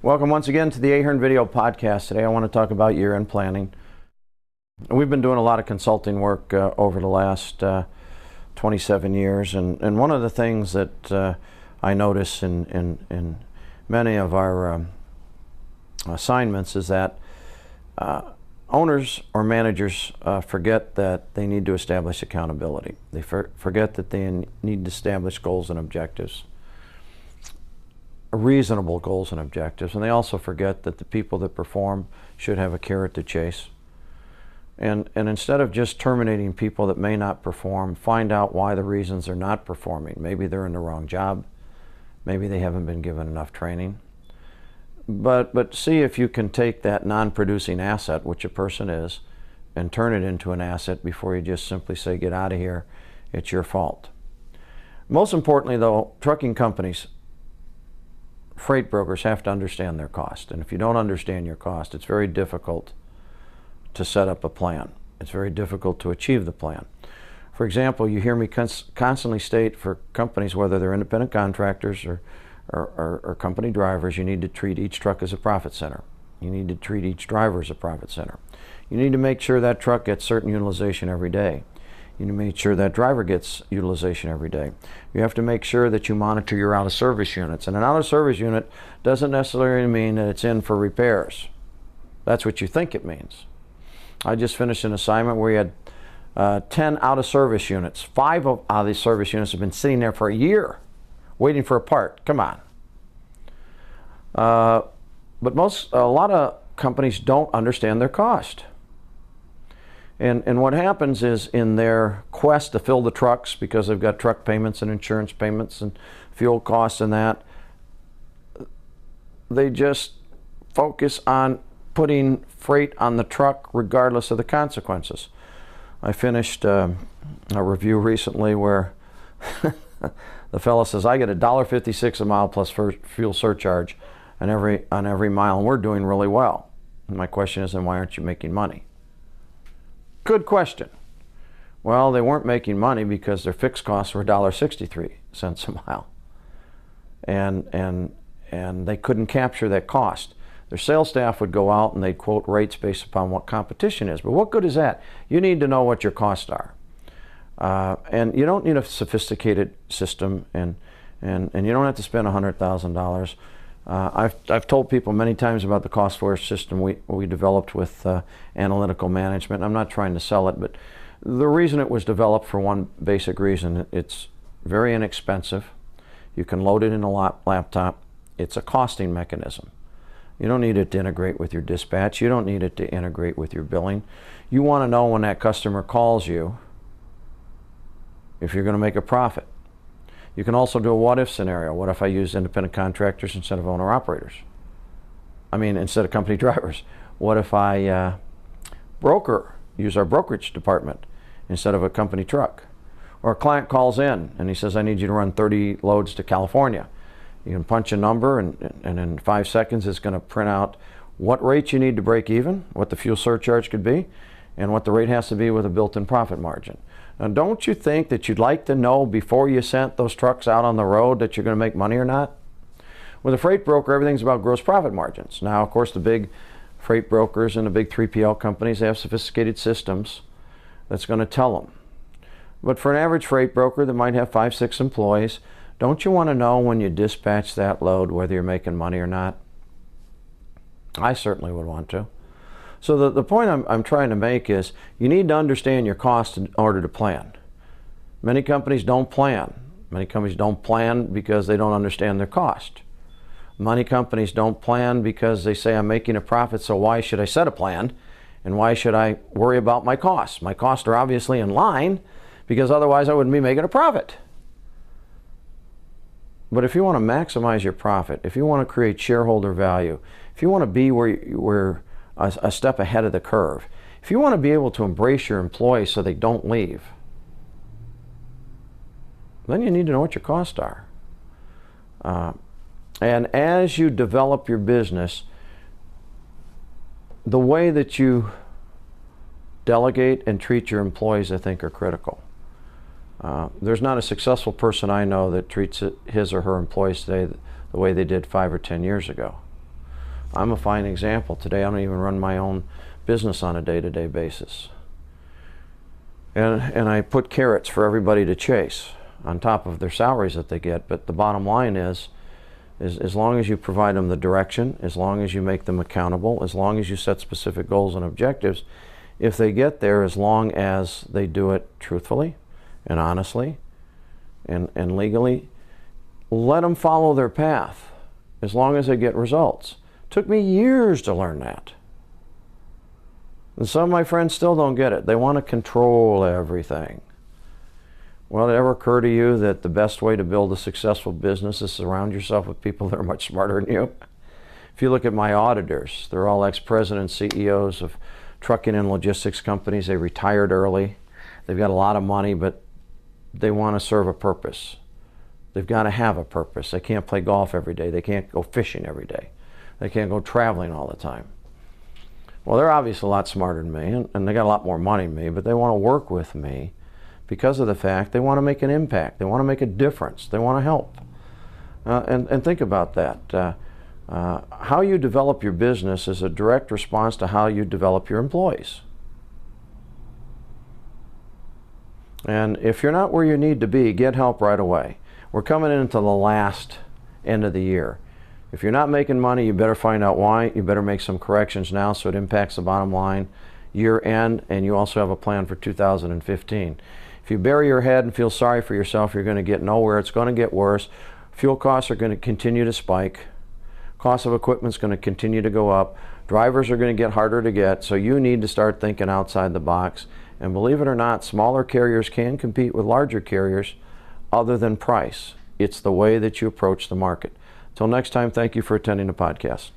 Welcome once again to the Ahern video podcast. Today I want to talk about year-end planning. We've been doing a lot of consulting work over the last 27 years, and one of the things that I notice in many of our assignments is that owners or managers forget that they need to establish accountability. They forget that they need to establish goals and objectives. Reasonable goals and objectives, and they also forget that the people that perform should have a carrot to chase. And instead of just terminating people that may not perform, find out why the reasons they're not performing. Maybe they're in the wrong job, maybe they haven't been given enough training. But see if you can take that non-producing asset, which a person is, and turn it into an asset before you just simply say, get out of here, it's your fault. Most importantly though, trucking companies, freight brokers have to understand their cost. And if you don't understand your cost, it's very difficult to set up a plan. It's very difficult to achieve the plan. For example, you hear me constantly state for companies, whether they're independent contractors or company drivers, you need to treat each truck as a profit center. You need to treat each driver as a profit center. You need to make sure that truck gets certain utilization every day. You need to make sure that driver gets utilization every day. You have to make sure that you monitor your out-of-service units. And an out-of-service unit doesn't necessarily mean that it's in for repairs. That's what you think it means. I just finished an assignment where you had 10 out-of-service units. 5 out of these service units have been sitting there for a year waiting for a part. Come on. But a lot of companies don't understand their cost. And what happens is, in their quest to fill the trucks, because they've got truck payments and insurance payments and fuel costs and that, they just focus on putting freight on the truck regardless of the consequences. I finished a review recently where the fellow says, I get $1.56 a mile plus fuel surcharge on every mile, and we're doing really well. And my question is, then why aren't you making money? Good question. Well, they weren't making money because their fixed costs were $1.63 a mile. And they couldn't capture that cost. Their sales staff would go out and they'd quote rates based upon what competition is. But what good is that? You need to know what your costs are. And you don't need a sophisticated system, and you don't have to spend $100,000. I've told people many times about the cost for system we developed with analytical management. I'm not trying to sell it, but the reason it was developed, for one basic reason, it's very inexpensive. You can load it in a laptop. It's a costing mechanism. You don't need it to integrate with your dispatch. You don't need it to integrate with your billing. You want to know when that customer calls you if you're going to make a profit. You can also do a what-if scenario. What if I use independent contractors instead of owner-operators? Instead of company drivers. What if I use our brokerage department instead of a company truck? Or a client calls in and he says, I need you to run 30 loads to California. You can punch a number, and in 5 seconds it's going to print out what rate you need to break even, what the fuel surcharge could be, and what the rate has to be with a built-in profit margin. Now, don't you think that you'd like to know before you sent those trucks out on the road that you're going to make money or not? With a freight broker, everything's about gross profit margins. Now, of course, the big freight brokers and the big 3PL companies, they have sophisticated systems that's going to tell them. But for an average freight broker that might have 5, 6 employees, don't you want to know when you dispatch that load whether you're making money or not? I certainly would want to. So the point I'm trying to make is, you need to understand your cost in order to plan. Many companies don't plan. Many companies don't plan because they don't understand their cost. Many companies don't plan because they say, I'm making a profit, so why should I set a plan? And why should I worry about my costs? My costs are obviously in line, because otherwise I wouldn't be making a profit. But if you want to maximize your profit, if you want to create shareholder value, if you want to be where a step ahead of the curve, if you want to be able to embrace your employees so they don't leave, then you need to know what your costs are. And as you develop your business, the way that you delegate and treat your employees, I think, are critical. There's not a successful person I know that treats his or her employees today the way they did 5 or 10 years ago. I'm a fine example. Today I don't even run my own business on a day-to-day basis. And I put carrots for everybody to chase on top of their salaries that they get. But the bottom line is as long as you provide them the direction, as long as you make them accountable, as long as you set specific goals and objectives, if they get there, as long as they do it truthfully and honestly and legally, let them follow their path as long as they get results. Took me years to learn that. And some of my friends still don't get it. They want to control everything. Well, did it ever occur to you that the best way to build a successful business is surround yourself with people that are much smarter than you? If you look at my auditors, they're all ex-presidents, CEOs of trucking and logistics companies. They retired early. They've got a lot of money, but they want to serve a purpose. They've got to have a purpose. They can't play golf every day. They can't go fishing every day. They can't go traveling all the time. Well, they're obviously a lot smarter than me, and they got a lot more money than me, but they want to work with me because of the fact they want to make an impact. They want to make a difference. They want to help. And think about that. How you develop your business is a direct response to how you develop your employees. And if you're not where you need to be, get help right away. We're coming into the last end of the year. If you're not making money, you better find out why. You better make some corrections now so it impacts the bottom line year end, and you also have a plan for 2015. If you bury your head and feel sorry for yourself, you're going to get nowhere. It's going to get worse. Fuel costs are going to continue to spike. Cost of equipment is going to continue to go up. Drivers are going to get harder to get, so you need to start thinking outside the box. And believe it or not, smaller carriers can compete with larger carriers other than price. It's the way that you approach the market. Till next time, thank you for attending the podcast.